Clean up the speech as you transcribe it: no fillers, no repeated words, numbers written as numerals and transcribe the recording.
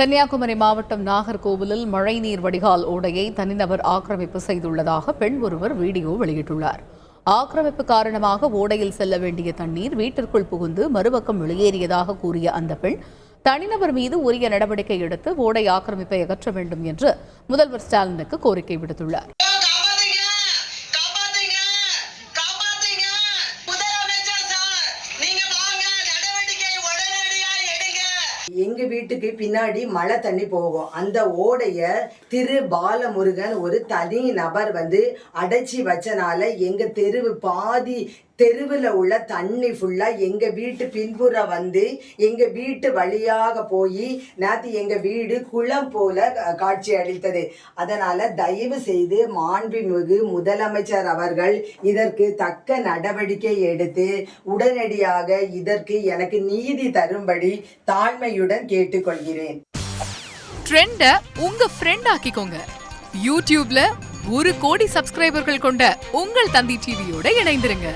கன்னியாகுமரி மாவட்டம் நாகர்கோவிலில் மழைநீர் வடிகால் ஓடையை தனிநபர் ஆக்கிரமிப்பு செய்துள்ளதாக பெண் ஒருவர் வீடியோ வெளியிட்டுள்ளார். ஆக்கிரமிப்பு காரணமாக ஓடையில் செல்ல வேண்டிய தண்ணீர் வீட்டிற்குள் புகுந்து மறுபக்கம் வெளியேறியதாக கூறிய அந்த பெண், தனிநபர் மீது உரிய நடவடிக்கை எடுத்து ஓடை ஆக்கிரமிப்பை அகற்ற வேண்டும் என்று முதல்வர் ஸ்டாலினுக்கு கோரிக்கை விடுத்துள்ளார். எங்க வீட்டுக்கு பின்னாடி மழை தண்ணி போகும். அந்த ஓடைய திரு பாலமுருகன் ஒரு தனி நபர் அடைச்சி வச்சனால எங்க தெருவு பாதி தெருவில் உள்ள தண்ணி ஃபுல்லா எங்க வீட்டு பின்புறம் எங்க வீட்டு வழியாக போய் நேற்று எங்க வீடு குளம் போல காட்சி அளித்தது. அதனால தயவு செய்து மாண்புமிகு முதலமைச்சர் அவர்கள் இதற்கு தக்க நடவடிக்கை எடுத்து உடனடியாக இதற்கு எனக்கு நீதி தரும்படி தாழ்மையுடன் கேட்டுக்கொள்கிறேன். ட்ரெண்ட உங்க ஃப்ரெண்ட் ஆக்கிக்கோங்க. யூடியூப்ல 1 கோடி சப்ஸ்கிரைபர்கள் கொண்ட உங்கள் தந்தி டிவியோட இணைந்திருங்க.